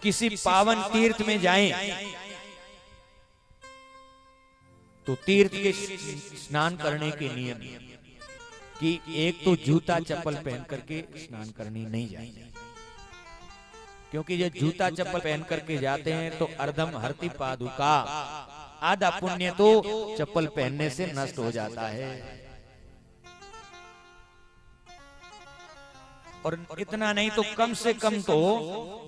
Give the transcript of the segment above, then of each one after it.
किसी पावन तीर्थ में जाएं तो तीर्थ के स्नान करने के नियम कि एक तो जूता चप्पल पहन करके स्नान करने नहीं जाए, क्योंकि जब जूता चप्पल पहन करके जाते हैं तो अर्धम हरति पादुका, आधा पुण्य तो चप्पल पहनने से नष्ट हो जाता है। और इतना नहीं तो कम से कम तो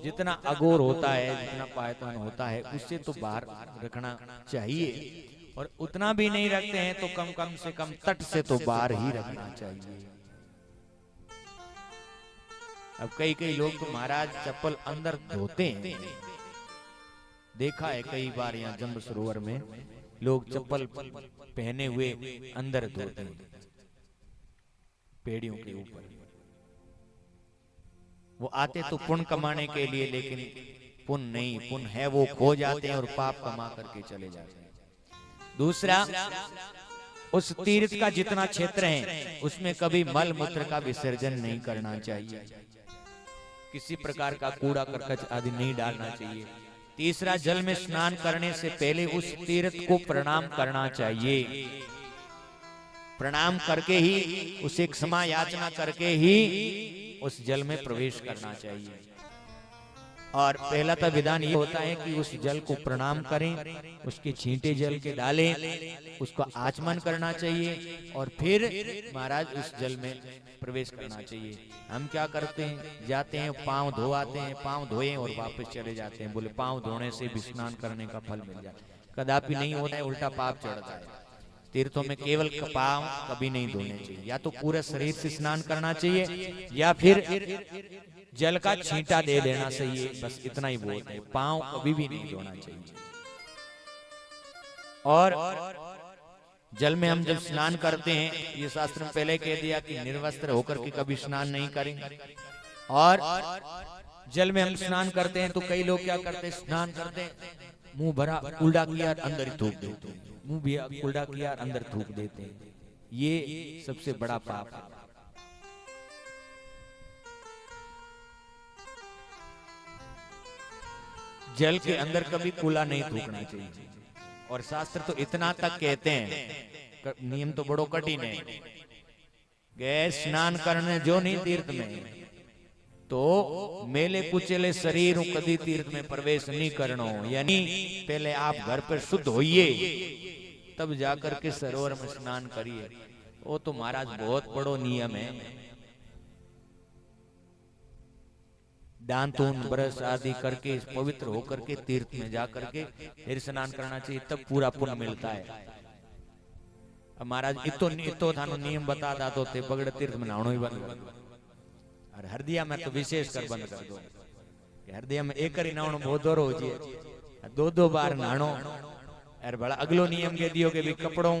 जितना अगोर होता है, जितना पायतान होता है, उससे तो बाहर रखना चाहिए। और उतना भी नहीं रखते हैं तो कम से कम तट से तो बाहर ही रखना चाहिए। अब कई लोग तो महाराज चप्पल अंदर धोते हैं, देखा है कई बार यहाँ जंब सरोवर में लोग चप्पल पहने हुए अंदर धोते हैं पेड़ियों के ऊपर। वो आते तो पुण्य कमाने के लिए, लेकिन पुण्य नहीं, पुण्य है वो खो जाते हैं और पाप कमा करके चले जाते हैं। दूसरा, उस तीर्थ का जितना क्षेत्र है उसमें कभी मल मूत्र का विसर्जन नहीं करना चाहिए, किसी प्रकार का कूड़ा करकट आदि नहीं डालना चाहिए। तीसरा, जल में स्नान करने से पहले उस तीर्थ को प्रणाम करना चाहिए, प्रणाम करके ही, उसे क्षमा याचना करके ही उस जल में प्रवेश करना चाहिए। और पहला तो विधान ये होता है कि उस जल को प्रणाम करें, उसके छींटे जल के डालें, उसको आचमन करना चाहिए और फिर महाराज उस जल में प्रवेश करना चाहिए। हम क्या करते हैं, जाते हैं, पांव धो आते हैं, पांव धोए और वापस चले जाते हैं, बोले पांव धोने से भी स्नान करने का फल मिल जाता है। कदापि नहीं होता है, उल्टा पाप चढ़ता है। तीर्थों में केवल पांव कभी नहीं धोने चाहिए, या तो पूरे शरीर से स्नान करना चाहिए या फिर जल का छींटा दे देना चाहिए, बस इतना ही बहुत है। पांव कभी भी नहीं धोना चाहिए। और जल में हम जब स्नान करते हैं, ये शास्त्र में पहले कह दिया कि निर्वस्त्र होकर के कभी स्नान नहीं करेंगे। और जल में हम स्नान करते हैं तो कई लोग क्या करते हैं, स्नान करते हैं, मुंह भरा उल्टा किया अंदर ही थूक देते हैं, मुंह भी उल्टा किया अंदर थूक देते हैं। ये सबसे बड़ा पाप है। जल के अंदर कभी कूड़ा नहीं थूकना चाहिए। और शास्त्र तो इतना तक कहते हैं, नियम तो बड़ो कठिन है, गए स्नान करने जो नहीं तीर्थ में तो मेले कुचले शरीर कदी तीर्थ में प्रवेश नहीं करना। यानी पहले आप घर पर शुद्ध होइए तब जाकर के सरोवर में स्नान करिए। वो तो महाराज बहुत बड़ो नियम है। दांतून ब्रश आदि करके पवित्र होकर के तीर्थ में जाकर के फिर स्नान करना चाहिए, तब पूरा पुण्य मिलता है। अब महाराज इतो थानो नियम बता दातो थे, बगड़ तीर्थ में नहाणो ही बंद कर दो, और हरदिया में तो विशेष कर बंद कर दो। हरदिया में एक ही नहाणो बहुत दौर हो जाए, दो बार नहाणो। अरे बड़ा अगलो नियम कह दियो कि कपड़ों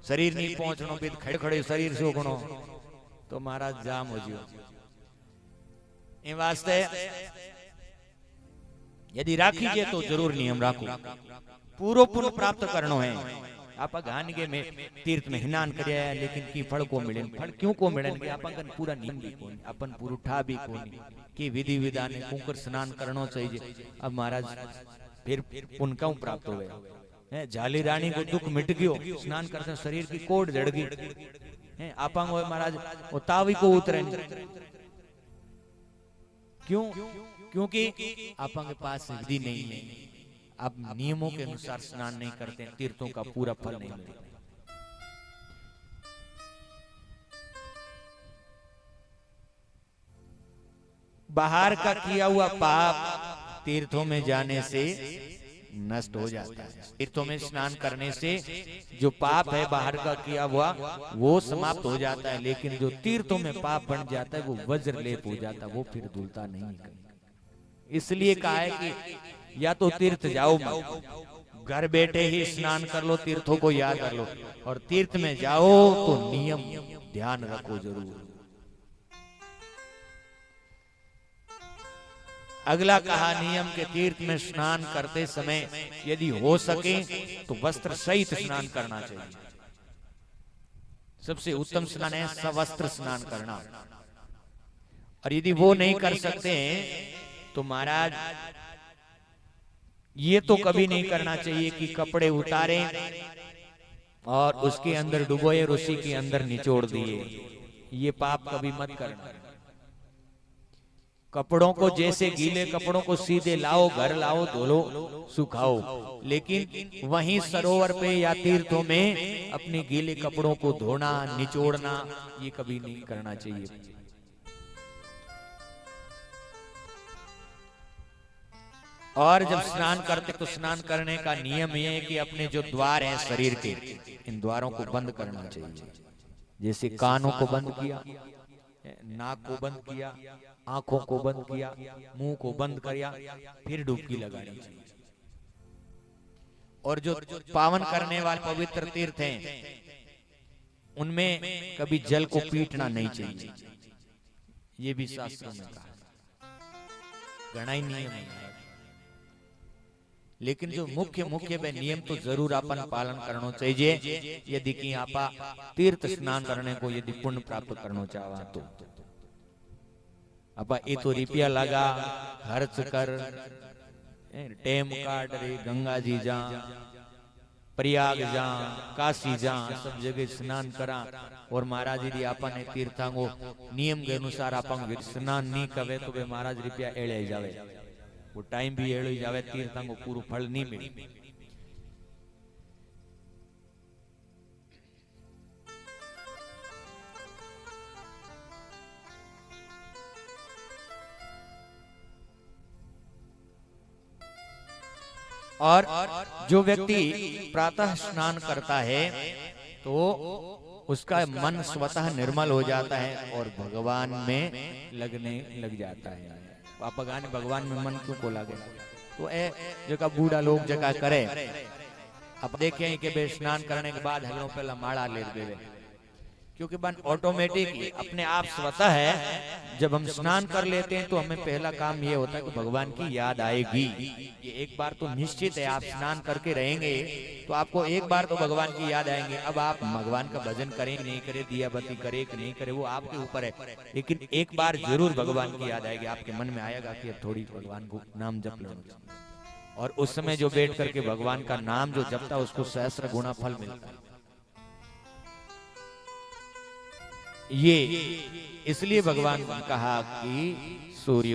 शरीर नहीं पहुंचनो, भी खड़े खड़े शरीर सूखनो, तो महाराज जाम हो जियो। इन वास्ते यदि राखीजे तो जरूर नियम राखो, पूरो पुण्य प्राप्त करनो है। आप घानगे में तीर्थ में स्नान करया है, लेकिन की फल को मिले, फल क्यों को मिले, अपन पूरा नियम भी कोनी, अपन पूरा ठा भी कोनी कि विधि विधान ने कुंकर स्नान करनो चाहिए। अब महाराज फिर पुण्य क्यों प्राप्त हो गया। झाली रानी को दुख मिट गयो, स्नान करते शरीर की कोट जड़ गई, आपांग महाराज वो तावी को उतरे। क्यों? क्योंकि आपके पास विधि नहीं है, आप नियमों के अनुसार स्नान नहीं करते, तीर्थों का पूरा फल नहीं मिलता। बाहर का किया हुआ पाप तीर्थों में जाने से नष्ट हो जाता है। तीर्थों में स्नान करने से जो पाप है बाहर का किया हुआ वो समाप्त हो जाता है, लेकिन जो तीर्थों में पाप बन जाता है वो वज्र लेप हो जाता है, वो फिर धुलता नहीं है। इसलिए कहा है कि या तो तीर्थ जाओ मत, घर बैठे ही स्नान कर लो, तीर्थों को याद कर लो, और तीर्थ में जाओ तो नियम ध्यान रखो जरूर। अगला कहा नियम के तीर्थ में स्नान करते समय यदि हो सके तो वस्त्र सहित स्नान करना चाहिए। सबसे उत्तम स्नान है सवस्त्र स्नान करना। और यदि वो नहीं कर सकते हैं तो महाराज ये तो कभी नहीं करना चाहिए कि कपड़े उतारे और उसके अंदर डुबोए और उसी के अंदर निचोड़ दिए। ये पाप कभी मत करना। कपड़ों को जैसे गीले कपड़ों को सीधे लाओ, घर लाओ, धोलो, सुखाओ, लेकिन वहीं सरोवर पे या तीर्थों में अपने गीले कपड़ों को धोना, निचोड़ना, ये कभी नहीं करना चाहिए। और जब स्नान करते तो स्नान करने का नियम यह है कि अपने जो द्वार हैं शरीर के, इन द्वारों को बंद करना चाहिए। जैसे कानों को बंद किया, नाक को बंद किया, आंखों को बंद किया, मुंह को बंद किया, फिर डुबकी लगानी चाहिए। और जो पावन करने वाले पवित्र तीर्थ हैं उनमें कभी जल को पीटना नहीं चाहिए। ये भी शास्त्रों में कहा, गणा ही नियम है। लेकिन जो मुख्य वे नियम तो जरूर अपन पालन करना चाहिए। यदि कि आपा तीर्थ स्नान करने को यदि पुण्य प्राप्त करना चाहवा तो आपा ये तो रुपया लगा खर्च कर टेम काट रे गंगा जी जा, प्रयाग जा, काशी जा, सब जगह स्नान करा और महाराज यदि आपने तीर्थांगो नियम के अनुसार अपन स्नान नहीं करे तो वे महाराज रुपया एड़े जावे, वो टाइम भी एड़ो जावे, तीर्थांगो पूरा फल नहीं मिले। और जो व्यक्ति प्रातः स्नान करता है तो उसका मन स्वतः निर्मल हो जाता है और भगवान में लगने लग जाता है। आप गाने भगवान में मन क्यों को लगे? तो ए जगह बूढ़ा लोग जगह करे, अब देखें कि बे स्नान करने के बाद हम लोग पहला माड़ा ले देवे, क्योंकि बन ऑटोमेटिक अपने आप स्वतः है। जब हम स्नान कर लेते हैं तो हमें पहला काम ये होता है कि भगवान की याद आएगी। ये एक बार तो निश्चित है, आप स्नान करके रहेंगे तो आपको एक बार तो भगवान की याद आएंगे। अब आप भगवान का भजन करें नहीं करें, दिया बत्ती करे कि नहीं करे, वो आपके ऊपर है, लेकिन एक बार जरूर भगवान की याद आएगी। आपके मन में आएगा कि अब थोड़ी भगवान को नाम जप लो, और उस समय जो बैठ करके भगवान का नाम जो जपता उसको सहस्त्र गुना फल मिलता है। ये इसलिए भगवान ने कहा कि सूर्य